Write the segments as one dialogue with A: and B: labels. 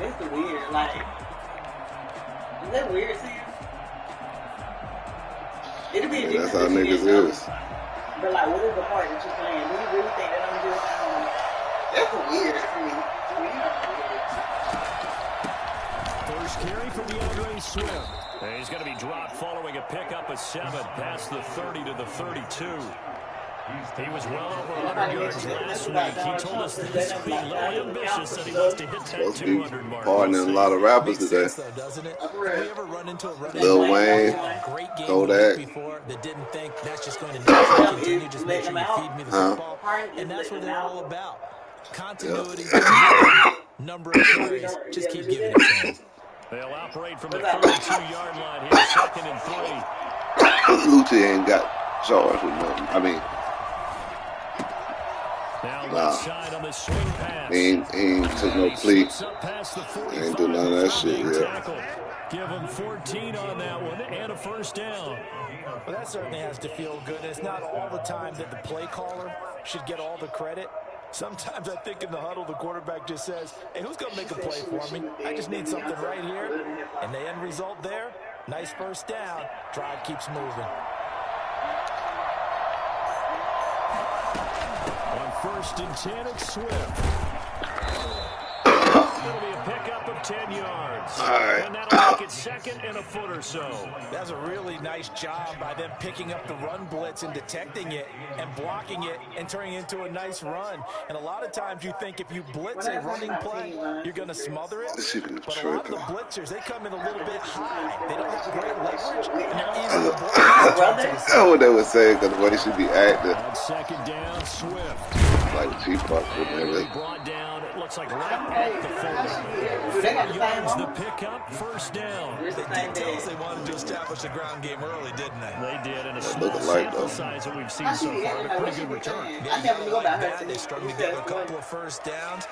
A: It's weird. Like, is that weird to you? It'll be a
B: That's
A: difference
B: how
A: if you
B: niggas
A: didn't know.
B: is.
A: But like, what is the part that you're playing? Do you really think that I'm just? That's weird to me.
C: First carry for DeAndre Swift. And he's going to be dropped following a pickup of 7 past the 30 to the 32. He was well over 100 yards last week. He told us that this would be low ambitious and he wants to hit that 200 mark.
B: Partnering a lot of rappers today.
D: Though, doesn't it? Have we ever run into a running
B: Lil Wayne,
D: great game
B: Kodak.
D: before that didn't think that's just going to naturally continue? Just make sure you feed me the football. And that's what they're all about. Continuity, number of carries. Just keep giving it to him.
C: They'll operate from the 32-yard line here, 2nd and 3.
B: Lucci ain't got charged with nothing. I mean,
C: Side on the swing pass.
B: he ain't took no plea. He ain't do none of that shit yet.
C: Give him 14 on that one and a first down.
D: Well, that certainly has to feel good. And it's not all the time that the play caller should get all the credit. Sometimes I think in the huddle, the quarterback just says, hey, who's going to make a play for me? I just need something right here. And the end result there, nice first down. Drive keeps moving.
C: On 1st and 10, it's Swift. It'll be a pickup of 10 yards. And that'll make it 2nd and a foot or so.
D: That's a really nice job by them picking up the run blitz and detecting it and blocking it and turning it into a nice run. And a lot of times you think if you blitz a running play, you're going to smother it. But a lot of the blitzers, they come in a little bit high. They don't have great leverage, and they're easy to block.
B: That's what they were saying, because the way she be acting.
C: On 2nd down, Swift.
B: Like she fucked with niggas.
C: Brought down, it looks like right at the 40. 4 yards the pickup, first down.
D: They did tell us they wanted to establish the ground game early, didn't they?
C: They did, and a small sample size that we've seen so far, but pretty good return.
A: I never knew about her.
D: They strung together a couple of first downs.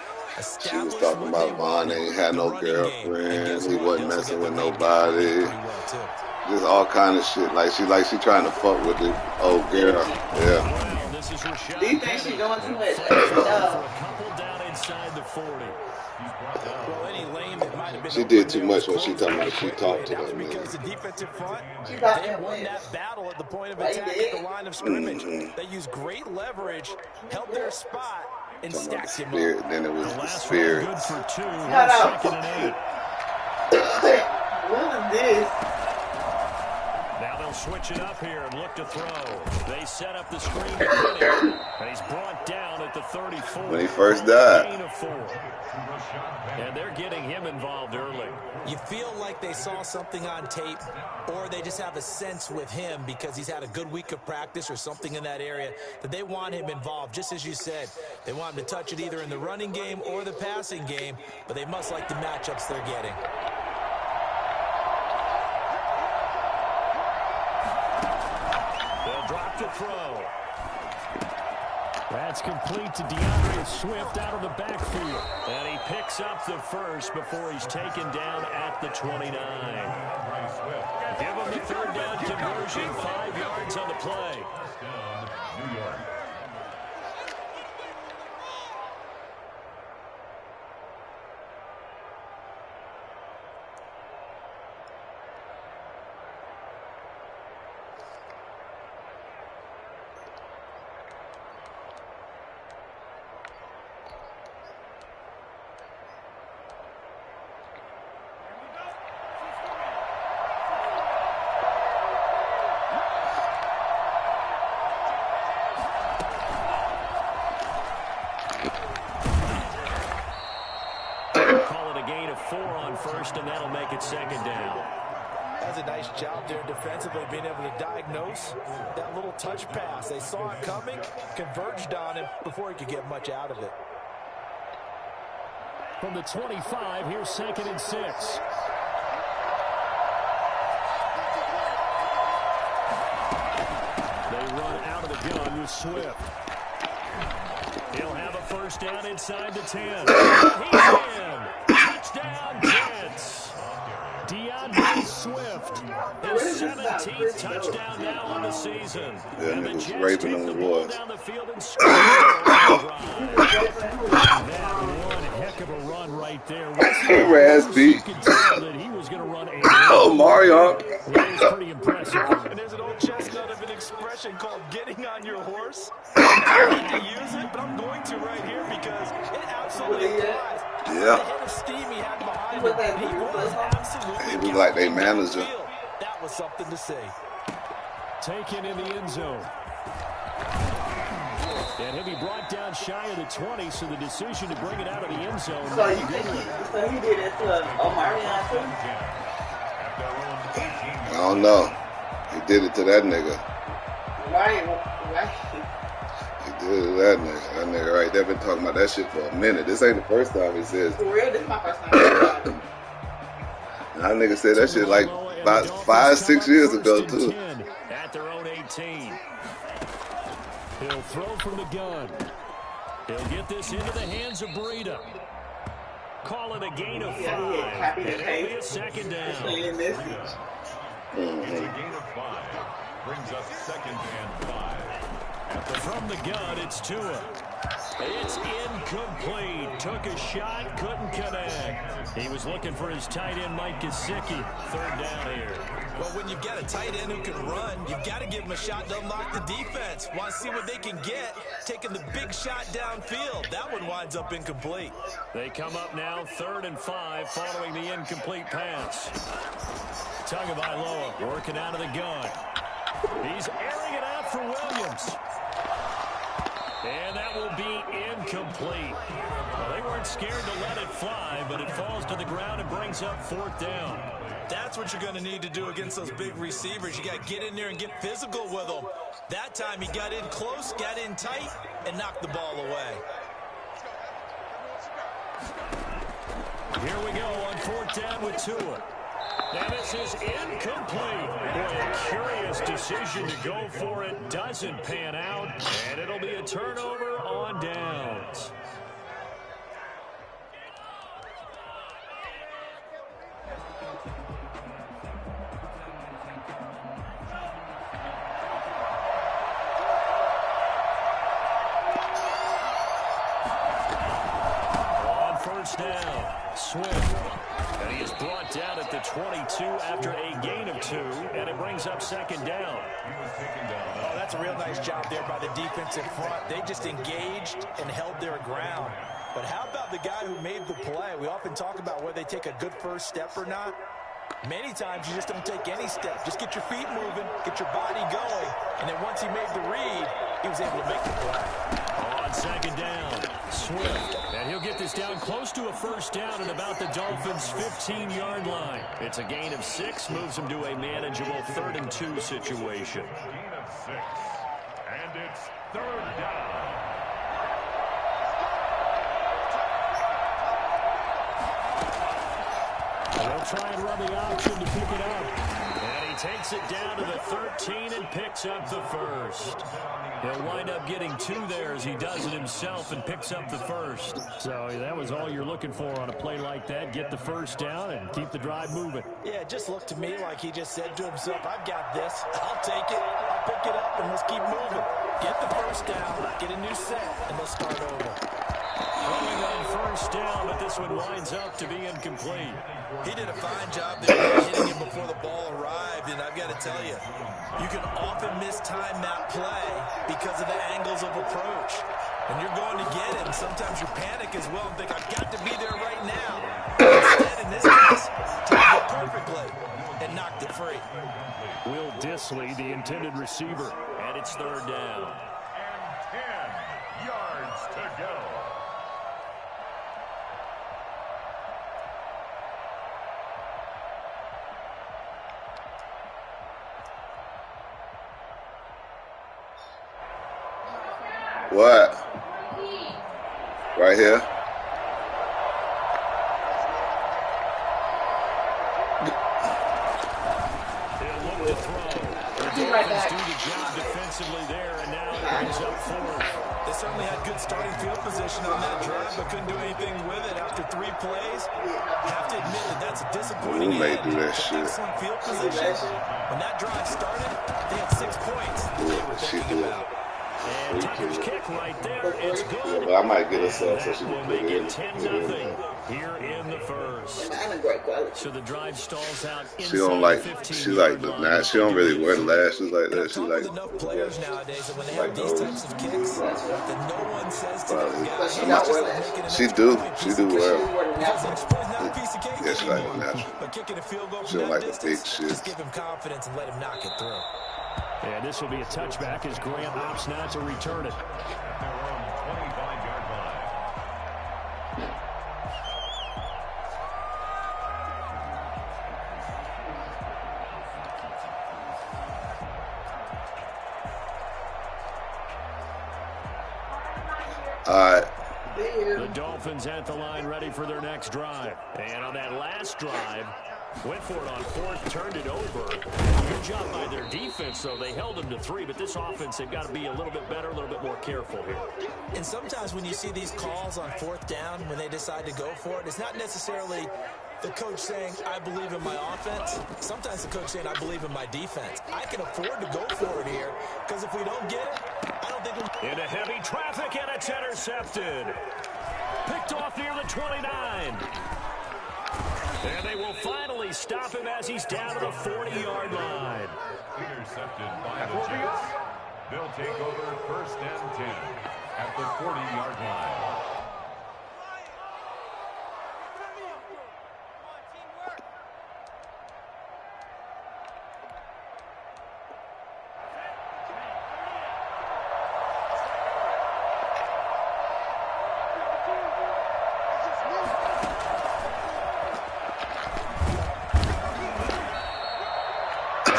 B: She was talking about Vaughn ain't had no girlfriends. He wasn't messing with nobody. Just all kind of shit. Like she trying to fuck with the old girl. Yeah.
A: Do you think she's doing too much?
B: She did too much when she talking about she talked to them.
D: Because the defensive front, they won that battle at the point of attack at the line of scrimmage. They used great leverage, held their spot, and stacked him up.
B: Then it was the spirit.
C: Good for 2. 2nd and 8.
A: What is this?
C: Now they'll switch it up here and look to throw. They set up the screen to him, and he's brought down at the 34.
B: When he first died.
C: Gain of 4. And they're getting him involved early.
D: You feel like they saw something on tape, or they just have a sense with him because he's had a good week of practice or something in that area that they want him involved. Just as you said, they want him to touch it either in the running game or the passing game, but they must like the matchups they're getting.
C: They'll drop to throw. That's complete to DeAndre Swift out of the backfield. And he picks up the first before he's taken down at the 29. Give him the 3rd down conversion, 5 yards on the play. Call it a gain of 4 on first, and that'll make it 2nd down.
D: That's a nice job there defensively, being able to diagnose that little touch pass. They saw it coming, converged on him before he could get much out of it.
C: From the 25, here's 2nd and 6. They run out of the gun with Swift. He'll have a first down inside the 10. He's in. Touchdown, Jets. DeAndre Swift, his 17th touchdown now on the season.
B: Yeah,
C: and the
B: niggas
C: Jets
B: raping
C: take
B: on
C: the
B: the
C: ball
B: boys.
C: down the field and score. That one heck heck of a run right there.
B: Raspy.
C: You could tell that he was going to run a
B: Oh, Mario.
C: That was pretty impressive.
D: And there's an old chestnut of an expression called getting on your horse. I hate to use it, but I'm going to right here because it absolutely applies.
B: Yeah.
D: The hit of steam he had behind him, and he was absolutely
B: He was like their manager.
D: That was something to see.
C: Taken in the end zone. And he'll be brought down shy of the 20, so the decision to bring it out of the end zone.
A: So he did it to Omarion too?
B: I don't know. He did it to that nigga.
A: Right.
B: He did it to that nigga. That nigga right there been talking about that shit for a minute. This ain't the first time he says.
A: For real, this is my first time.
B: That nigga said that shit like about 5-6 years ago too.
C: At their own 18. He'll throw from the gun. He'll get this into the hands of Breida. Call it a gain of 5. And it'll be a second down.
E: It's a gain of 5. Brings up second and 5.
C: From the gun, it's Tua. It's incomplete. Took a shot, couldn't connect. He was looking for his tight end, Mike Gesicki. Third down here.
D: Well, when you've got a tight end who can run, you've got to give him a shot to unlock the defense. Want to see what they can get, taking the big shot downfield. That one winds up incomplete.
C: They come up now, 3rd and 5, following the incomplete pass. Tagovailoa working out of the gun. He's airing it out for Williams. And that will be incomplete. Well, they weren't scared to let it fly, but it falls to the ground and brings up 4th down.
D: That's what you're going to need to do against those big receivers. You got to get in there and get physical with them. That time he got in close, got in tight, and knocked the ball away.
C: Here we go on 4th down with Tua. And this is incomplete. Boy, a curious decision to go for it. Doesn't pan out, and it'll be a turnover on downs. On 1st down, Swift. And he is brought down at the 22 after a gain of 2, and it brings up 2nd down.
D: Oh, that's a real nice job there by the defensive front. They just engaged and held their ground. But how about the guy who made the play? We often talk about whether they take a good first step or not. Many times you just don't take any step. Just get your feet moving, get your body going, and then once he made the read, he was able to make the play.
C: On 2nd down, Swift. And he'll get this down close to a 1st down at about the Dolphins' 15-yard line. It's a gain of 6, moves him to a manageable 3rd and 2 situation.
E: Gain of 6. And it's 3rd down.
C: They'll try and run the option to pick it up. And he takes it down to the 13 and picks up the 1st. He'll wind up getting 2 there as he does it himself and picks up the 1st. So that was all you're looking for on a play like that. Get the 1st down and keep the drive moving.
D: Yeah, it just looked to me like he just said to himself, I've got this. I'll take it. I'll pick it up, and let's keep moving. Get the 1st down, get a new set, and they'll start over.
C: Throwing on 1st down, but this one winds up to be incomplete.
D: He did a fine job there hitting him before the ball arrived, and I've got to tell you, you can often mistime that play because of the angles of approach. When you're going to get him, sometimes you panic as well and think, I've got to be there right now. Instead, in this case, timed it perfectly and knocked it free.
C: Will Dissly, the intended receiver, and it's 3rd down.
E: And 10 yards to go.
B: What? Right here.
C: He'll look to throw. The Dolphins do the job defensively there, and now it brings up 4th.
D: They certainly had good starting field position on that drive, but couldn't do anything with it after 3 plays. Have to admit that that's a disappointing
B: Who may
D: end.
B: do that shit?
D: Excellent field position. When that drive started, they had 6 points that they were thinking about.
C: And Tucker's kick right there. It's good.
B: But I might get a sub so she
C: Will
B: can put
C: make
B: it in.
C: it 10-0.
A: great quality.
C: So the drive stalls out.
B: She don't like. She like the night. She don't really wear the lashes like that. She like
D: enough players nowadays that when they
B: like
D: have these
B: those.
D: types of kicks, that no one says to them,
A: But she don't wear lashes.
B: She do. She do wear them.
D: because the extra is not a piece of cake
B: Yeah, she like
D: anymore.
B: the natural.
D: But kicking a field goal
B: She
D: from
B: don't
D: that
B: like the big
D: distance,
B: shit.
D: just give him confidence and let him knock it through.
C: And this will be a touchback as Grant opts not to return it.
E: At their own 25-yard line.
B: All right.
C: The Dolphins at the line ready for their next drive. And on that last drive, went for it on fourth, turned it over. Good job by their defense, though. They held them to 3, but this offense, they've got to be a little bit better, a little bit more careful here.
D: And sometimes when you see these calls on fourth down, when they decide to go for it, it's not necessarily the coach saying, I believe in my offense. Sometimes the coach saying, I believe in my defense. I can afford to go for it here, because if we don't get it, I don't think we'll...
C: Into heavy traffic, and it's intercepted. Picked off near the 29. And they will finally stop him as he's down to the 40-yard line.
E: Intercepted by the Jets. They'll take over first and 10 at the 40-yard line.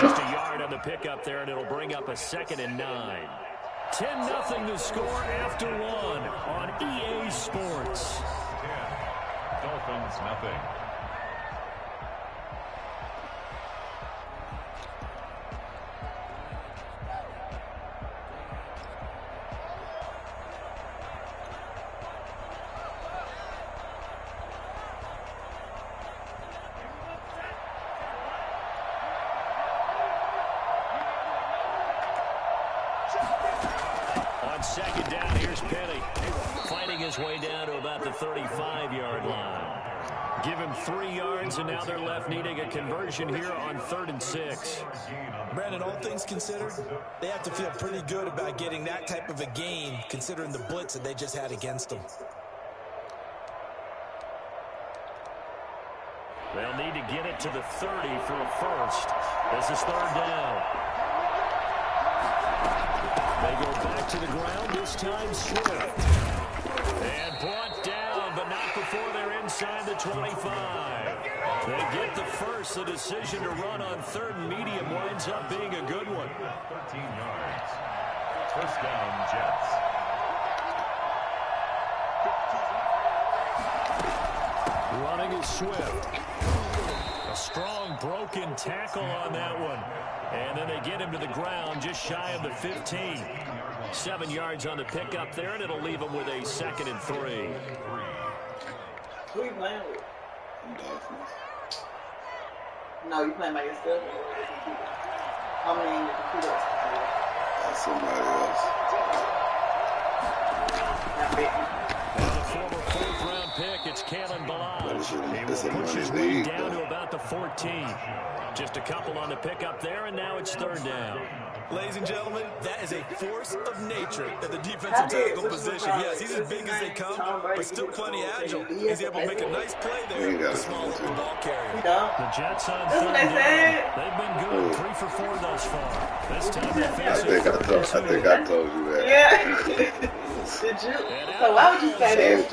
C: Just a yard on the pickup there, and it'll bring up a 2nd and 9. 10-0 to score after 1 on EA Sports.
E: 10. Dolphins, nothing.
C: On 2nd down, here's Penny. Fighting his way down to about the 35-yard line. Give him 3 yards, and now they're left needing a conversion here on 3rd and 6.
D: Brandon, all things considered, they have to feel pretty good about getting that type of a gain, considering the blitz that they just had against them.
C: They'll need to get it to the 30 for a first. This is 3rd down. They go back to the ground, this time Swift. And brought down, but not before they're inside the 25. They get the first. The decision to run on 3rd and medium winds up being a good one.
E: 13 yards. First down, Jets.
C: Running is Swift. A strong broken tackle on that one. And then they get him to the ground just shy of the 15. 7 yards on the pickup there, and it'll leave him with a 2nd and 3.
A: Who you playing with? No, you playing by yourself? How many in the computer?
B: Somebody else.
A: Not big.
C: Now the former 4th-round pick, it's Kalen Balazs. He will push his way down to about the 14. Just a couple on the pickup there, and now it's 3rd down.
D: Ladies and gentlemen, that is a force of nature at the defensive tackle position. Yes, he's as big as they come, but still plenty agile. He's able to make a nice play there with a small little ball carrier.
C: The Jets on 3rd down. They've been good, 3 for 4 thus far. This time they face
B: I think I told you that.
A: Yeah. Did you? So why would you say that?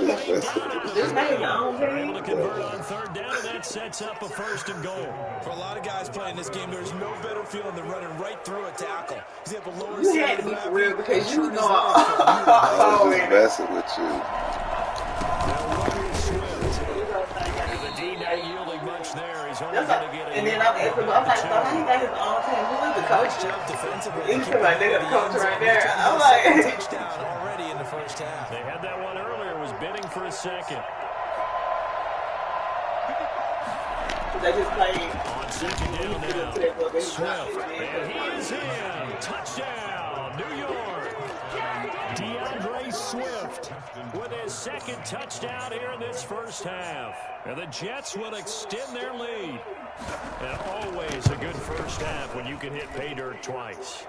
A: Just name your own
C: they're able
A: name.
C: to convert on 3rd down, and that sets up a 1st and goal.
D: For a lot of guys playing this game, there's no better feeling than running right through a tackle. He's able to lower his
A: You had to be for real because you know
B: I was just messing with you.
C: The D not yielding much there. He's only going to get
A: and then I'm like, so how you got his own team? Who is the coach? He's like, they got the coach right there. I'm like,
D: touchdown already in the first half.
C: They had that one earlier, was bidding for a 2nd.
A: they just played.
C: On 2nd down now, Swift, and he is in. Touchdown, New York. DeAndre Swift with his 2nd touchdown here in this first half. And the Jets will extend their lead. And always a good first half when you can hit pay dirt twice.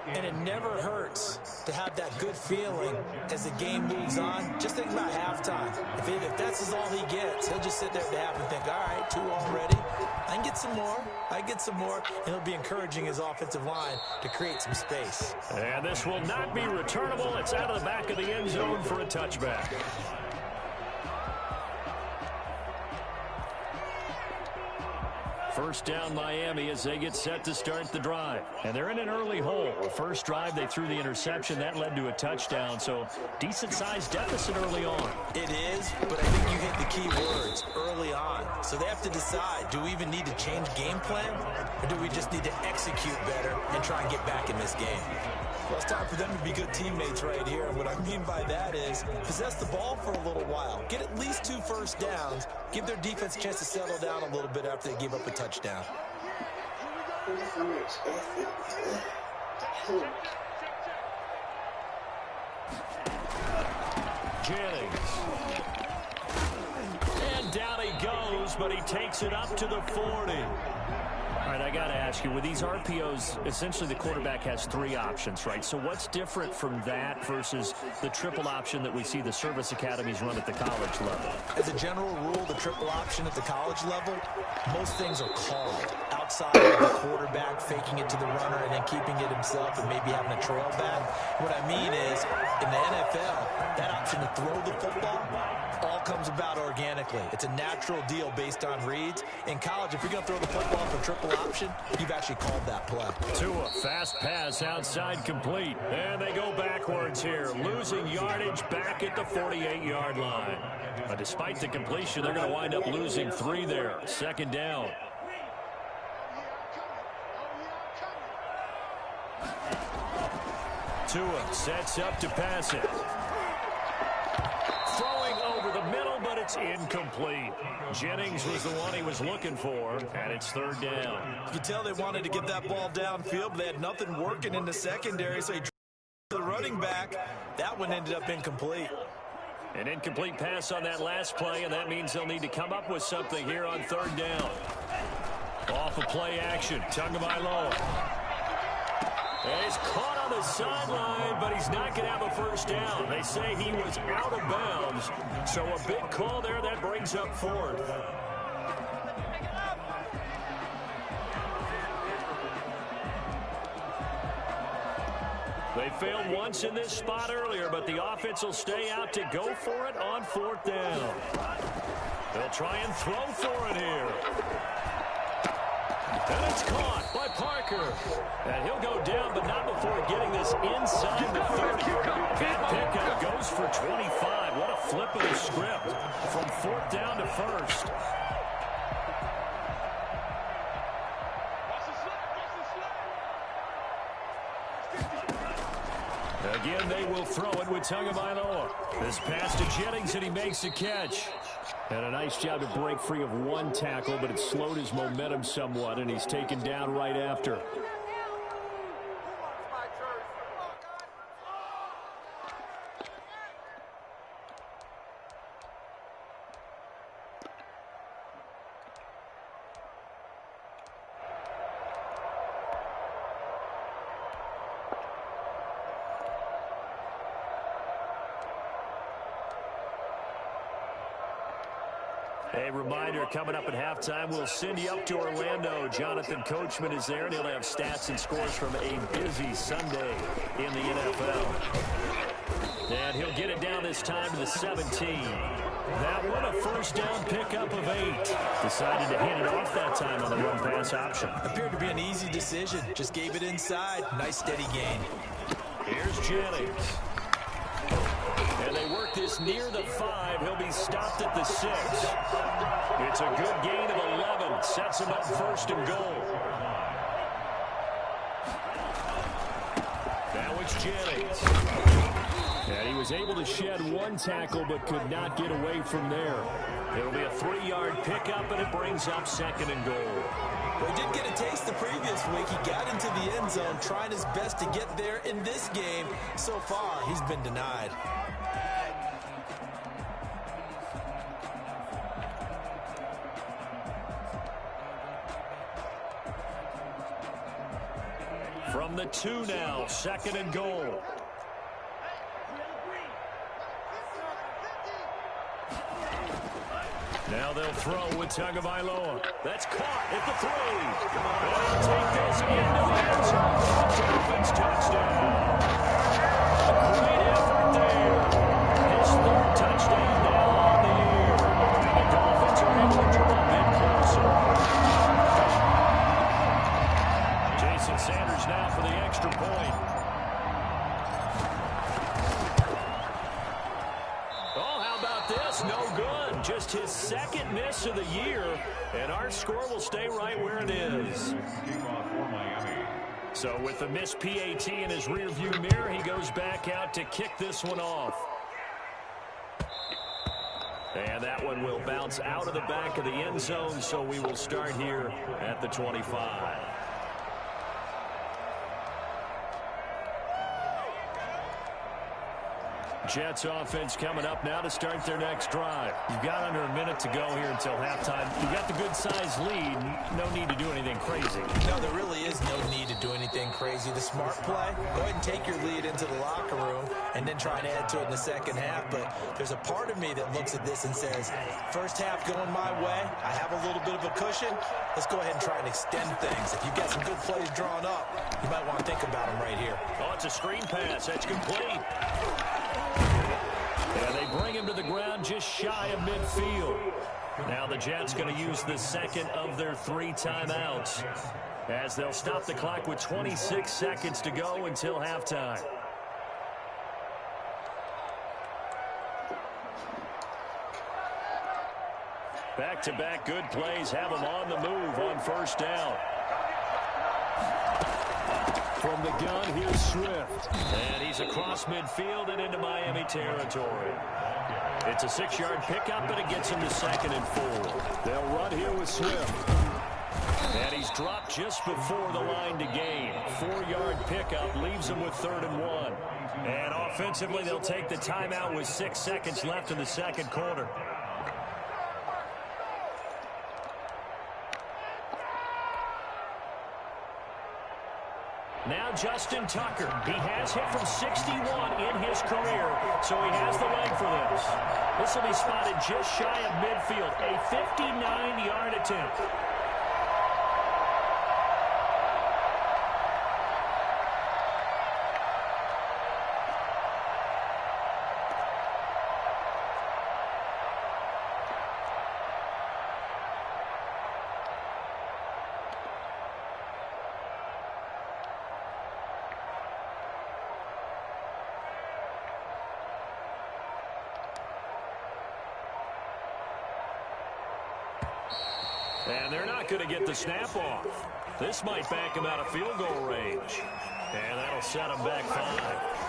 D: And it never hurts to have that good feeling as the game moves on. Just think about halftime. If that's all he gets, he'll just sit there at the half and think, all right, 2 already. I can get some more. I get some more. And he'll be encouraging his offensive line to create some space.
C: And this will not be returnable. It's out of the back of the end zone for a touchback. First down Miami as they get set to start the drive. And they're in an early hole. The first drive they threw the interception. That led to a touchdown. So decent-sized deficit early on.
D: It is, but I think you hit the key words early on. So they have to decide, do we even need to change game plan? Or do we just need to execute better and try and get back in this game? Well, it's time for them to be good teammates right here. And what I mean by that is possess the ball for a little while. Get at least 2 first downs. Give their defense a chance to settle down a little bit after they give up a touchdown.
C: Jennings. And down he goes, but he takes it up to the 40. All right, I got to ask you, with these RPOs, essentially the quarterback has 3 options, right? So what's different from that versus the triple option that we see the service academies run at the college level?
D: As a general rule, the triple option at the college level, most things are called outside of the quarterback faking it to the runner and then keeping it himself and maybe having a trail back. What I mean is, in the NFL, that option to throw the football all comes about organically. It's a natural deal based on reads. In college, if you're going to throw the football for triple option, you've actually called that play.
C: Tua, fast pass outside complete. And they go backwards here, losing yardage back at the 48-yard line. But despite the completion, they're going to wind up losing 3 there. Second down. Tua sets up to pass it. Throwing over the middle, but it's incomplete. Jennings was the one he was looking for, and it's 3rd down.
D: You can tell they wanted to get that ball downfield, but they had nothing working in the secondary, so he dropped the running back. That one ended up incomplete.
C: An incomplete pass on that last play, and that means they'll need to come up with something here on 3rd down. Off of play action, Tagovailoa. He's caught on the sideline, but he's not going to have a first down. They say he was out of bounds, so a big call there that brings up 4th. They failed once in this spot earlier, but the offense will stay out to go for it on 4th down. They'll try and throw for it here. And it's caught by Parker. And he'll go down, but not before getting this inside the 30. That pickup goes for 25. What a flip of the script from 4th down to 1st. Again, they will throw it with Tagovailoa. This pass to Jennings, and he makes the catch. And a nice job to break free of 1 tackle, but it slowed his momentum somewhat, and he's taken down right after. A reminder, coming up at halftime, we'll send you up to Orlando. Jonathan Coachman is there, and he'll have stats and scores from a busy Sunday in the NFL. And he'll get it down this time to the 17. That one, a first down pickup of 8. Decided to hand it off that time on the run-pass option.
D: Appeared to be an easy decision. Just gave it inside. Nice, steady gain.
C: Here's Jennings. And they work this near the 5. He'll be stopped at the 6. It's a good gain of 11. Sets him up 1st and goal. Now it's Jennings. And he was able to shed 1 tackle but could not get away from there. It'll be a 3-yard pickup, and it brings up 2nd and goal.
D: Well, he did get a taste the previous week. He got into the end zone, trying his best to get there in this game. So far, he's been denied.
C: From the 2 now, 2nd and goal. Now they'll throw with Tagovailoa. That's caught at the 3. And he'll take this into the end zone. Dolphins touchdown. A great effort there. His 3rd touchdown now on the year. And the Dolphins are able to draw a bit closer. Jason Sanders now for the extra point. Oh, how about this? No good. Just his 2nd miss of the year, and our score will stay right where it is. So with the missed PAT in his rearview mirror, he goes back out to kick this one off. And that one will bounce out of the back of the end zone, so we will start here at the 25. Jets offense coming up now to start their next drive. You've got under a minute to go here until halftime. You've got the good-sized lead. No need to do anything crazy.
D: No, there really is no need to do anything crazy. The smart play, go ahead and take your lead into the locker room and then try and add to it in the second half. But there's a part of me that looks at this and says, first half going my way, I have a little bit of a cushion. Let's go ahead and try and extend things. If you've got some good plays drawn up, you might want to think about them right here.
C: Oh, it's a screen pass. That's complete. And they bring him to the ground just shy of midfield. Now the Jets going to use the 2nd of their 3 timeouts as they'll stop the clock with 26 seconds to go until halftime. Back-to-back good plays have them on the move on first down. From the gun, here's Swift. And he's across midfield and into Miami territory. It's a 6-yard pickup, but it gets him to 2nd and 4. They'll run here with Swift. And he's dropped just before the line to gain. 4-yard pickup leaves him with 3rd and 1. And offensively, they'll take the timeout with 6 seconds left in the 2nd quarter. Now Justin Tucker. He has hit from 61 in his career, so he has the leg for this. This will be spotted just shy of midfield. A 59-yard attempt. And they're not going to get the snap off. This might back him out of field goal range. And that'll set him back 5.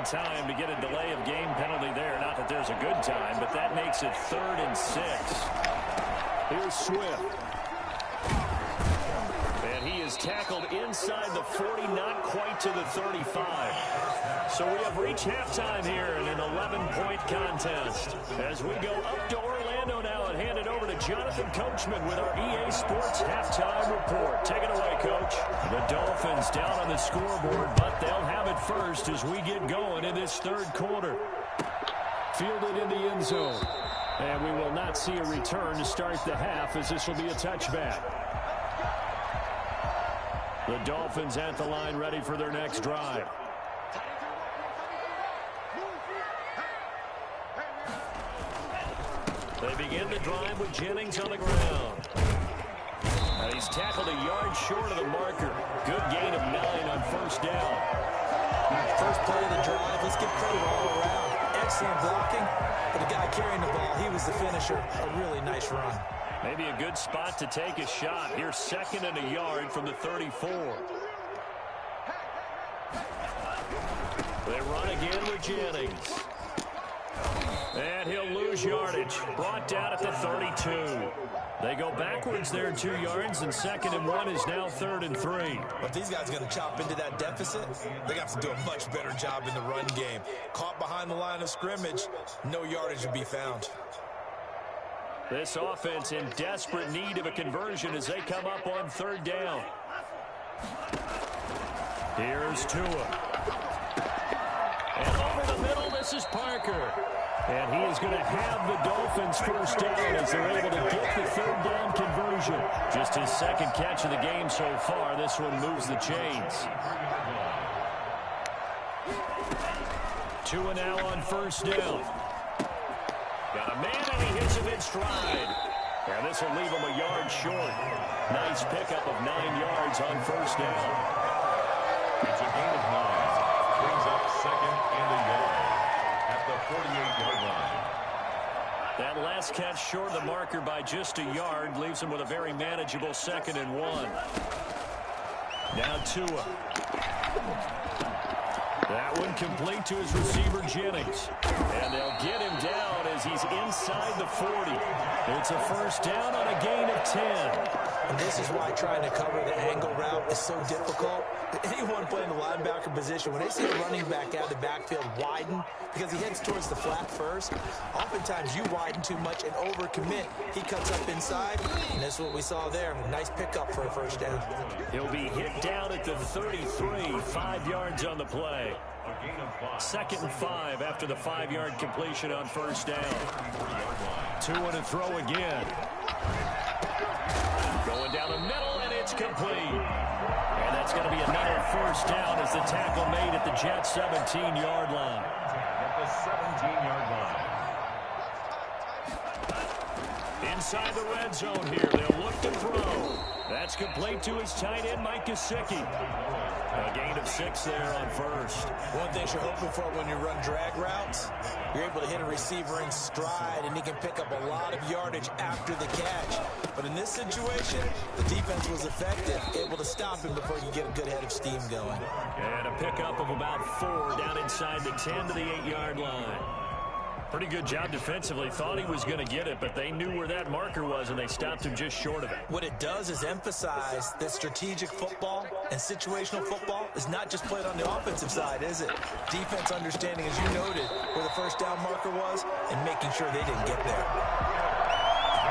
C: Time to get a delay of game penalty there. Not that there's a good time, but that makes it 3rd and 6. Here's Swift. And he is tackled inside the 40, not quite to the 35. So we have reached halftime here in an 11-point contest. As we go up to Orlando now and hand it over to Jonathan Coachman with our EA Sports halftime report. Take it away, Coach. The Dolphins down on the scoreboard, but they'll have it first as we get going in this 3rd quarter. Fielded in the end zone. And we will not see a return to start the half as this will be a touchback. The Dolphins at the line ready for their next drive. They begin the drive with Jennings on the ground. And he's tackled a yard short of the marker. Good gain of 9 on first down.
D: First play of the drive, let's give credit all around. Excellent blocking, but the guy carrying the ball, he was the finisher. A really nice run.
C: Maybe a good spot to take a shot. Here's 2nd and a yard from the 34. They run again with Jennings. And he'll lose yardage. Brought down at the 32. They go backwards there 2 yards, and 2nd and 1 is now 3rd and 3.
D: If these guys are going to chop into that deficit, they're going to have to do a much better job in the run game. Caught behind the line of scrimmage, no yardage to be found.
C: This offense in desperate need of a conversion as they come up on 3rd down. Here's Tua. And over the middle, this is Parker. And he is going to have the Dolphins first down as they're able to get the 3rd down conversion. Just his 2nd catch of the game so far. This one moves the chains. Tua now on 1st down. Got a man and he hits him in stride. And this will leave him a yard short. Nice pickup of 9 yards on 1st down.
E: It's a gain of 9. Brings up 2nd and a yard at the 48-yard line.
C: That last catch short of the marker by just a yard leaves him with a very manageable 2nd and 1. Now Tua. That one complete to his receiver, Jennings. And they'll get him down as he's inside the 40. It's a first down on a gain of 10.
D: And this is why trying to cover the angle route is so difficult. Anyone playing the linebacker position, when they see a running back out of the backfield widen, because he heads towards the flat first, oftentimes you widen too much and overcommit. He cuts up inside, and that's what we saw there. Nice pickup for a first down.
C: He'll be hit down at the 33, 5 yards on the play. 2nd and 5 after the 5-yard completion on 1st down. Tua to throw again. Going down the middle, and it's complete. And that's going to be another first down as the tackle made at the Jets' 17-yard line.
E: At the 17-yard line.
C: Inside the red zone here, they'll look to throw. That's complete to his tight end, Mike Gesicki. A gain of 6 there on 1st.
D: One thing you're hoping for when you run drag routes, you're able to hit a receiver in stride, and he can pick up a lot of yardage after the catch. But in this situation, the defense was effective, able to stop him before you get a good head of steam going.
C: And a pickup of about 4 down inside the 10 to the 8-yard line. Pretty good job defensively. Thought he was going to get it, but they knew where that marker was, and they stopped him just short of it.
D: What it does is emphasize that strategic football and situational football is not just played on the offensive side, is it? Defense understanding, as you noted, where the first down marker was and making sure they didn't get there.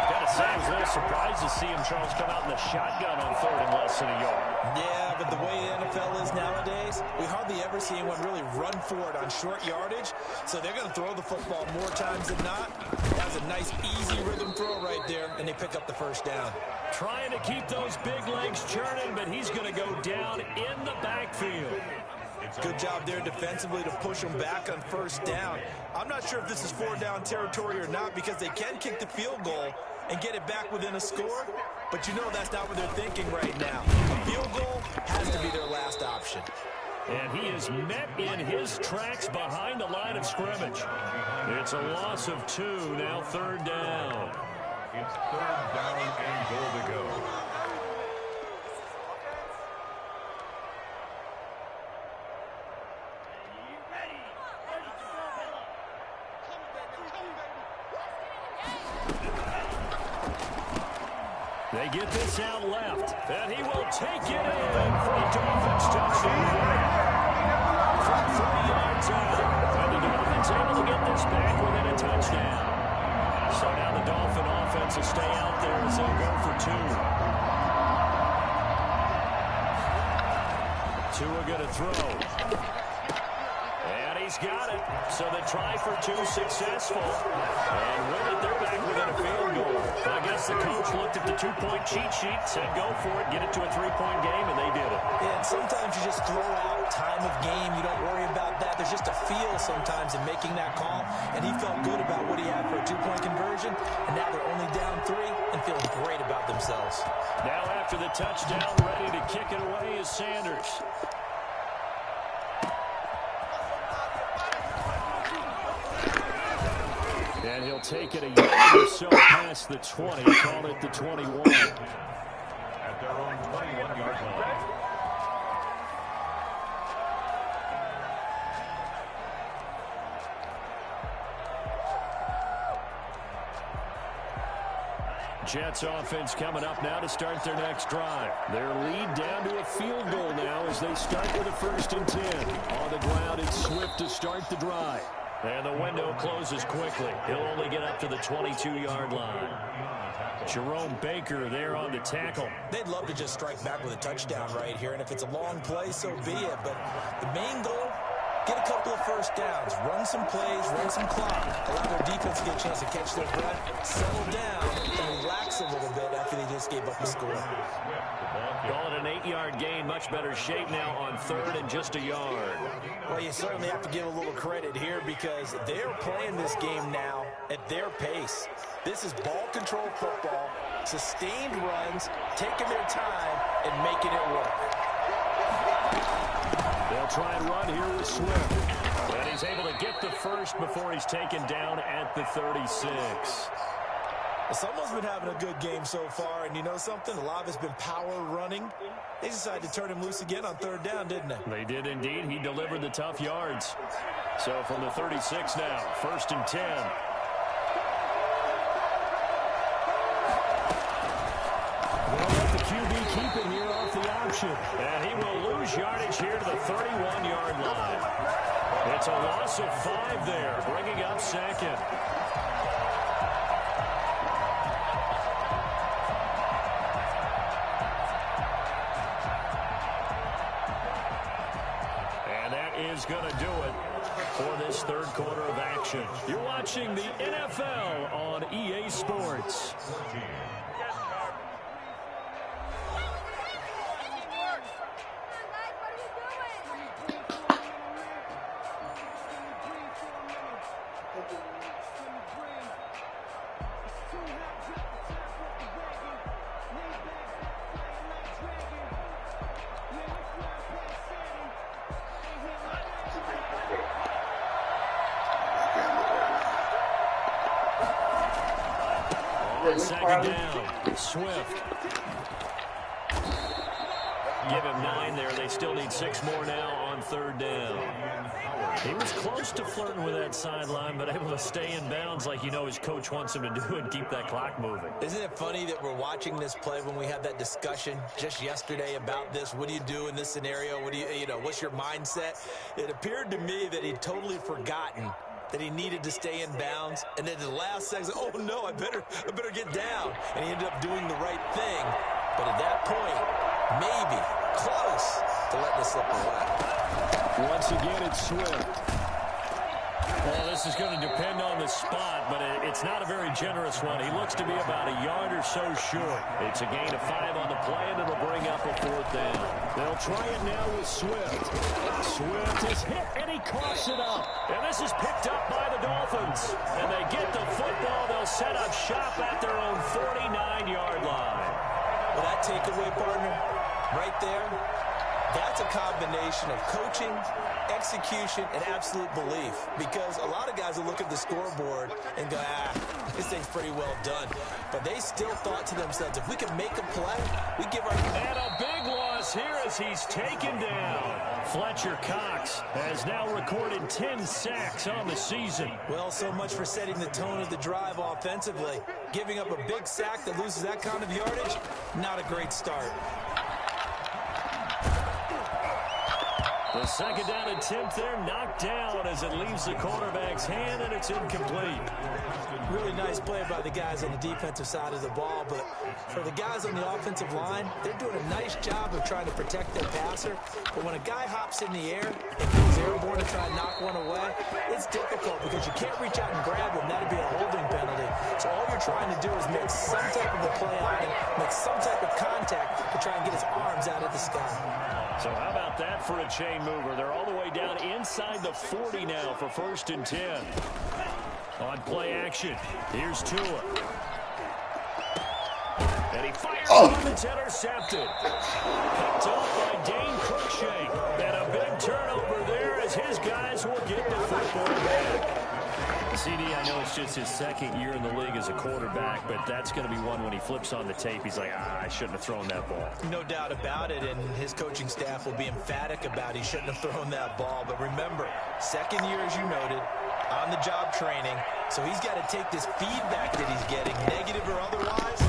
C: Gotta say, I was a little surprised to see him, Charles, come out in the shotgun on 3rd and less than a yard.
D: Yeah, but the way the NFL is nowadays, we hardly ever see anyone really run for it on short yardage. So they're going to throw the football more times than not. That was a nice, easy rhythm throw right there, and they pick up the first down.
C: Trying to keep those big legs churning, but he's going to go down in the backfield.
D: Good job there defensively to push them back on 1st down. I'm not sure if this is 4-down territory or not, because they can kick the field goal and get it back within a score, but you know that's not what they're thinking right now. A field goal has to be their last option.
C: And he is met in his tracks behind the line of scrimmage. It's a loss of 2, now 3rd down.
E: It's 3rd down and goal to go.
C: They get this out left, and he will take it in for a Dolphins touchdown. From 3 yards out, and the Dolphins able to get this back within a touchdown. So now the Dolphin offense will stay out there as they'll go for 2. Tua going to throw. And he's got it. So the try for 2 successful. And with it, they're back within a field goal. I guess the coach looked at the 2-point cheat sheet, said go for it, get it to a 3-point game, and they did it.
D: And sometimes you just throw out time of game. You don't worry about that. There's just a feel sometimes in making that call. And he felt good about what he had for a 2-point conversion. And now they're only down 3 and feeling great about themselves.
C: Now after the touchdown, ready to kick it away is Sanders. And he'll take it a yard or so past the 20, call it the 21.
E: At their own 21-yard line.
C: Jets offense coming up now to start their next drive. Their lead down to a field goal now as they start with a 1st and 10. On the ground, it's Swift to start the drive. And the window closes quickly. He'll only get up to the 22-yard line. Jerome Baker there on the tackle.
D: They'd love to just strike back with a touchdown right here, and if it's a long play, so be it. But the main goal, get a couple of first downs, run some plays, run some clock, allow their defense to get a chance to catch their breath, settle down, and relax a little bit after they just gave up the score.
C: Call it an 8-yard gain, much better shape now on 3rd and just a yard.
D: Well, you certainly have to give a little credit here because they're playing this game now at their pace. This is ball control football, sustained runs, taking their time, and making it work.
C: They'll try and run here with Swift. And he's able to get the first before he's taken down at the 36.
D: Someone's been having a good game so far, and you know something? A lot of it's been power running. They decided to turn him loose again on 3rd down, didn't they?
C: They did indeed. He delivered the tough yards. So from the 36 now, 1st and 10. They'll let the QB keep it here off the option. And he will lose yardage here to the 31-yard line. It's a loss of 5 there, bringing up 2nd. Is going to do it for this 3rd quarter of action. You're watching the NFL on EA Sports. On 2nd down, Swift. Give him 9 there. They still need 6 more now on 3rd down. He was close to flirting with that sideline, but able to stay in bounds like you know his coach wants him to do and keep that clock moving.
D: Isn't it funny that we're watching this play when we had that discussion just yesterday about this? What do you do in this scenario? What do you know, what's your mindset? It appeared to me that he'd totally forgotten that he needed to stay in bounds, and then the last second, oh no, I better get down. And he ended up doing the right thing. But at that point, maybe close to letting it slip away.
C: Once again, it's Swift. Well, this is going to depend on the spot, but it's not a very generous one. He looks to be about a yard or so short. It's a gain of 5 on the play, and it'll bring up a 4th down. They'll try it now with Swift. Swift is hit, and he coughs it up. And this is picked up by the Dolphins. And they get the football. They'll set up shop at their own 49-yard line.
D: Well, that takeaway, partner, right there, that's a combination of coaching, execution, and absolute belief. Because a lot of guys will look at the scoreboard and go, this thing's pretty well done. But they still thought to themselves, if we can make a play, we give our...
C: And a big loss here as he's taken down. Fletcher Cox has now recorded 10 sacks on the season.
D: Well, so much for setting the tone of the drive offensively. Giving up a big sack that loses that kind of yardage, not a great start.
C: The 2nd down attempt there knocked down as it leaves the quarterback's hand, and it's incomplete.
D: Really nice play by the guys on the defensive side of the ball, but for the guys on the offensive line, they're doing a nice job of trying to protect their passer. But when a guy hops in the air and goes airborne to try and knock one away, it's difficult because you can't reach out and grab him. That'd be a holding penalty. So all you're trying to do is make some type of a play on him, make some type of contact to try and get his arms out of the sky.
C: So how about that for a chain mover? They're all the way down inside the 40 now for 1st and 10. On play action, here's Tua. And he fires and it's intercepted. Picked up by Dane Cruikshank. And a big turnover there as his guys will get the football back. CD, I know it's just his 2nd year in the league as a quarterback, but that's going to be one when he flips on the tape. He's like, I shouldn't have thrown that ball.
D: No doubt about it, and his coaching staff will be emphatic about he shouldn't have thrown that ball. But remember, 2nd year, as you noted, on-the-job training, so he's got to take this feedback that he's getting, negative or otherwise,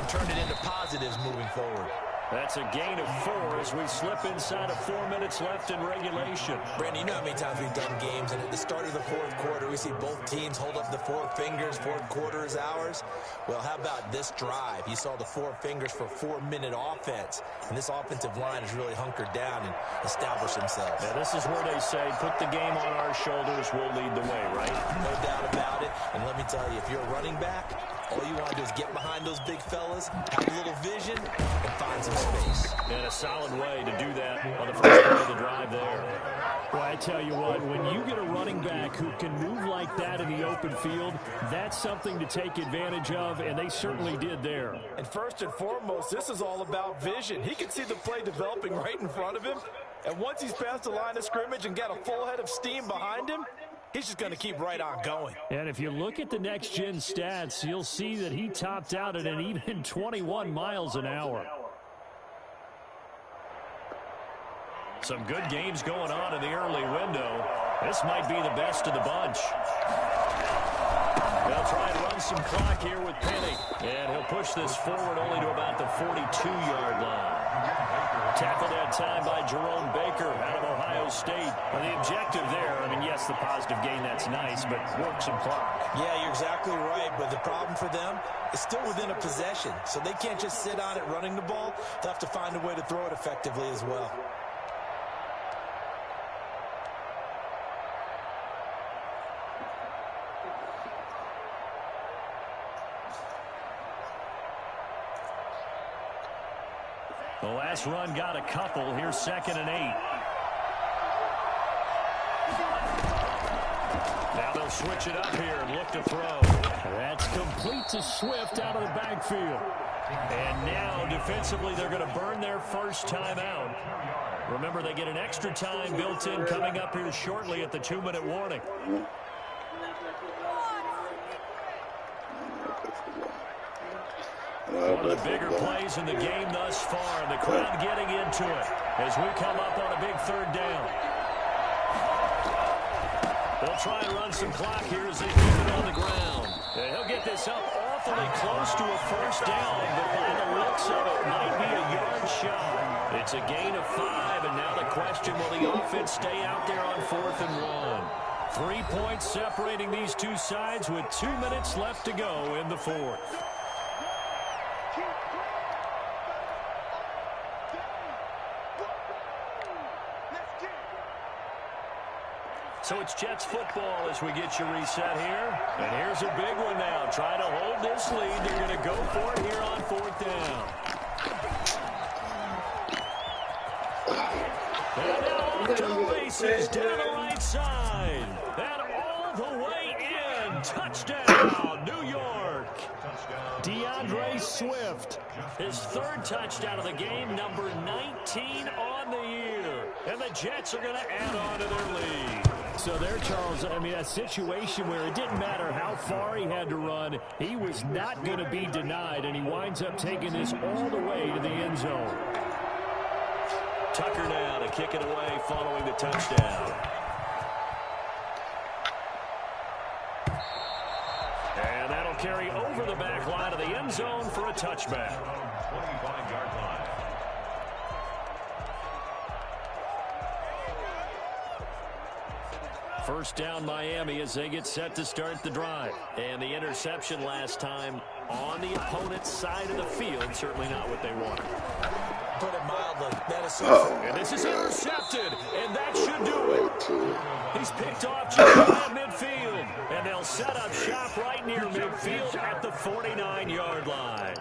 D: and turn it into positives moving forward.
C: That's a gain of 4 as we slip inside of 4 minutes left in regulation.
D: Brandon, you know how many times we've done games, and at the start of the fourth quarter, we see both teams hold up the 4 fingers, fourth quarter is ours. Well, how about this drive? You saw the 4 fingers for 4-minute offense, and this offensive line has really hunkered down and established themselves.
C: Yeah, this is where they say, put the game on our shoulders, we'll lead the way, right?
D: No doubt about it, and let me tell you, if you're a running back, all you want to do is get behind those big fellas, have a little vision, and find some space.
C: And a solid way to do that on the first part of the drive there. Well, I tell you what, when you get a running back who can move like that in the open field, that's something to take advantage of, and they certainly did there.
D: And first and foremost, this is all about vision. He can see the play developing right in front of him, and once he's past the line of scrimmage and got a full head of steam behind him, he's just going to keep right on going.
C: And if you look at the next-gen stats, you'll see that he topped out at an even 21 miles an hour. Some good games going on in the early window. This might be the best of the bunch. They'll try and run some clock here with Penny. And he'll push this forward only to about the 42-yard line. Tackled that time by Jerome Baker out of Ohio State. Well, the objective there, I mean, yes, the positive gain, that's nice, but work some clock.
D: Yeah, you're exactly right, but the problem for them is still within a possession, so they can't just sit on it running the ball. They'll have to find a way to throw it effectively as well.
C: The last run got a couple. Here's 2nd and 8. Now they'll switch it up here and look to throw. That's complete to Swift out of the backfield. And now defensively they're going to burn their first time out. Remember, they get an extra time built in coming up here shortly at the 2-minute warning. One of the bigger plays in the game thus far, and the crowd getting into it as we come up on a big 3rd down. They'll try and run some clock here as they keep it on the ground. And he'll get this up awfully close to a first down, but by the looks of it, might be a yard shot. It's a gain of 5, and now the question, will the offense stay out there on 4th and 1? 3 points separating these two sides with 2 minutes left to go in the 4th. So it's Jets football as we get you reset here. And here's a big one now. Try to hold this lead. They're going to go for it here on 4th down. And now off to the races down the right side. And all the way in. Touchdown, New York. DeAndre Swift, his 3rd touchdown of the game, number 19 on the year. And the Jets are going to add on to their lead. So there, Charles, I mean, a situation where it didn't matter how far he had to run, he was not going to be denied, and he winds up taking this all the way to the end zone. Tucker now to kick it away following the touchdown. And that'll carry over the back line of the end zone for a touchback.
E: 25-yard line.
C: First down Miami as they get set to start the drive. And the interception last time on the opponent's side of the field, certainly not what they wanted.
D: Put it mildly, that is so
C: and this is intercepted, and that should do it. He's picked off just at midfield, and they'll set up shop right near midfield at the 49-yard line.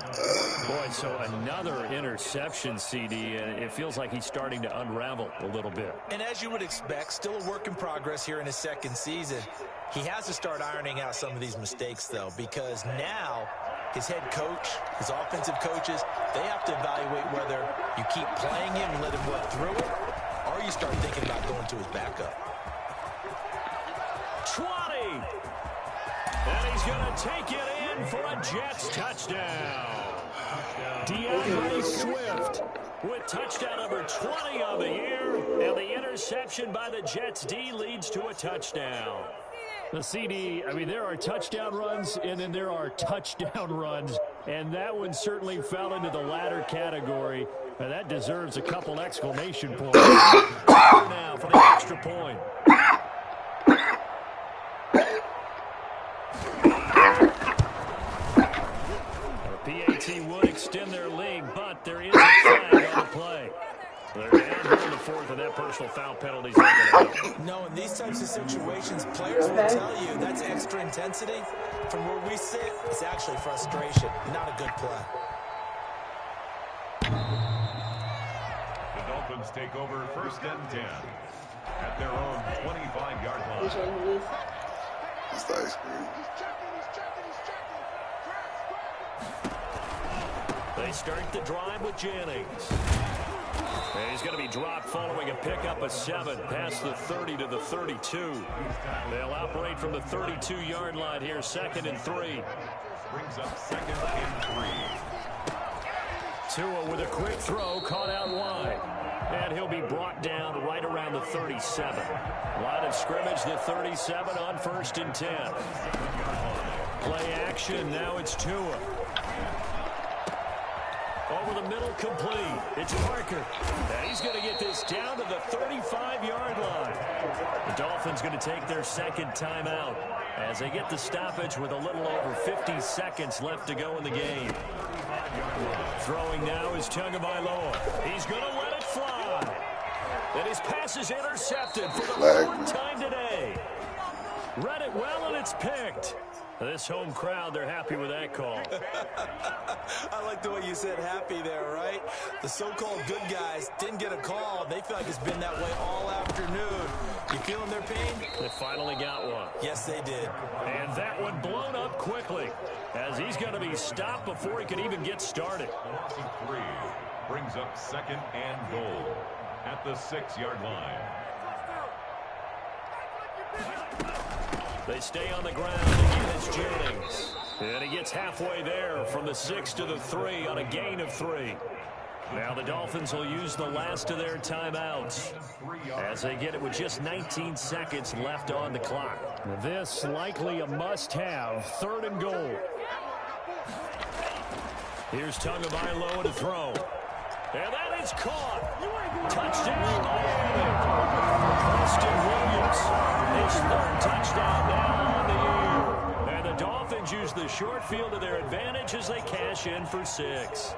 C: Boy, so another interception, CD, and it feels like he's starting to unravel a little bit.
D: And as you would expect, still a work in progress here in his 2nd season. He has to start ironing out some of these mistakes, though, because now his head coach, his offensive coaches, they have to evaluate whether you keep playing him and let him work through it, or you start thinking about going to his backup.
C: 20! And he's going to take it in for a Jets touchdown. DeAndre Swift with touchdown number 20 on the year, and the interception by the Jets D leads to a touchdown. The CD, I mean, there are touchdown runs, and then there are touchdown runs. And that one certainly fell into the latter category. And that deserves a couple exclamation points. Now for the extra point. PAT would extend their lead, but there is a flag on the play. They're down here in the fourth, and that personal foul penalty is not going to help.
D: No, in these types of situations, players will tell you that's extra intensity. From where we sit, it's actually frustration, not a good play.
E: The Dolphins take over 1st and 10 at their own 25-yard line.
B: That's the ice cream.
C: They start the drive with Jennings. And he's going to be dropped following a pickup of 7 past the 30 to the 32. They'll operate from the 32-yard line here, 2nd and 3.
E: Brings up 2nd and 3.
C: Tua with a quick throw, caught out wide. And he'll be brought down right around the 37. Line of scrimmage, the 37 on 1st and 10. Play action, now it's Tua. Over the middle, complete. It's Parker. And he's going to get this down to the 35-yard line. The Dolphins going to take their 2nd timeout as they get the stoppage with a little over 50 seconds left to go in the game. Throwing now is Tagovailoa. He's going to let it fly. And his pass is intercepted for the 4th time today. Read it well, and it's picked. This home crowd, they're happy with that call.
D: I like the way you said happy there, right? The so-called good guys didn't get a call. They feel like it's been that way all afternoon. You feeling their pain?
C: They finally got one.
D: Yes, they did.
C: And that one blown up quickly as he's going to be stopped before he can even get started.
E: Loss of 3 brings up 2nd and goal at the 6-yard line.
C: They stay on the ground. Again, it's Jennings. And he gets halfway there from the 6 to the 3 on a gain of 3. Now the Dolphins will use the last of their timeouts as they get it with just 19 seconds left on the clock. This likely a must-have, 3rd and goal. Here's Tagovailoa to throw. And that is caught. Touchdown, Miami. Preston Williams, his 3rd touchdown now on the year. And the Dolphins use the short field to their advantage as they cash in for 6.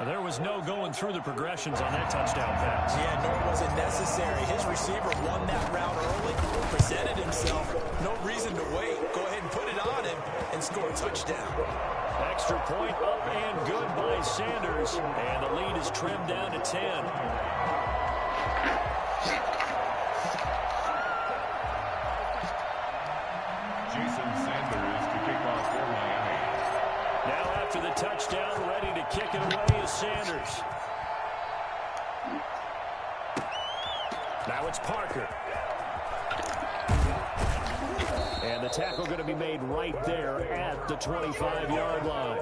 C: There was no going through the progressions on that touchdown pass.
D: Yeah, nor was it necessary. His receiver won that route early, presented himself. No reason to wait. Go ahead and put it on him and score a touchdown.
C: Extra point up and good by Sanders. And the lead is trimmed down to 10.
E: Jason Sanders to kick off for Miami.
C: Now after the touchdown, ready to kick it away is Sanders. Now it's Parker. And the tackle going to be made right there at the 25-yard line.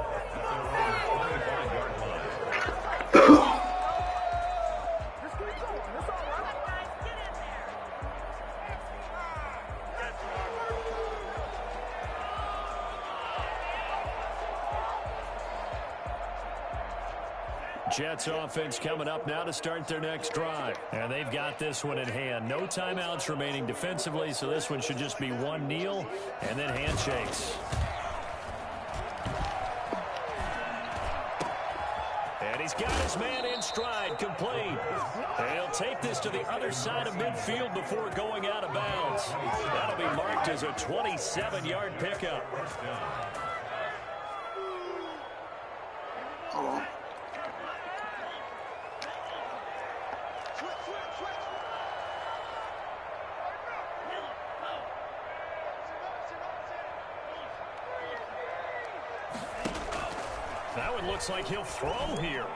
C: Jets offense coming up now to start their next drive. And they've got this one in hand. No timeouts remaining defensively, so this one should just be one kneel and then handshakes. And he's got his man in stride, complete. And he'll take this to the other side of midfield before going out of bounds. That'll be marked as a 27-yard pickup.
B: Hold on.
C: That one looks like he'll throw here.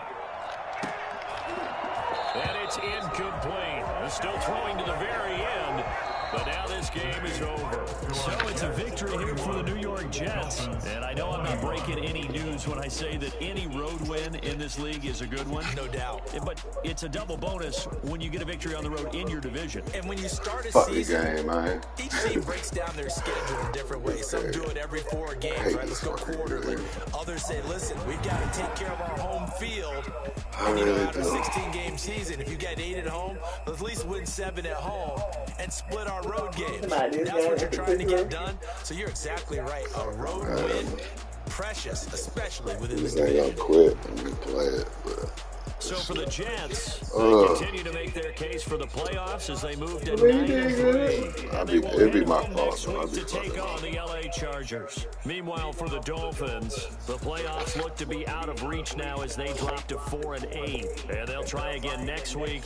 C: And it's incomplete. Still throwing to the very end. But now this game is over. So it's a victory here for the New York Jets. And I know I'm not breaking any news when I say that any road win in this league is a good one.
D: No doubt.
C: But it's a double bonus when you get a victory on the road in your division.
D: And when you start a
B: Fuck the
D: season,
B: game, man.
D: each team breaks down their schedule in different ways. Some do it every 4 games, right? Let's go quarterly. Others say, listen, we've got to take care of our home field. And, after a 16-game season, if you get 8 at home, let's at least win 7 at home and split our road games. That's what you're trying to get done. So you're exactly right. A road win, precious, especially within the division.
B: Ain't gonna quit and play it, but.
C: So for the Jets, they continue to make their case for the playoffs as they move to 9-3. And they will head home next week to take on the LA Chargers. Meanwhile, for the Dolphins, the playoffs look to be out of reach now as they drop to 4-8. And they'll try again next week.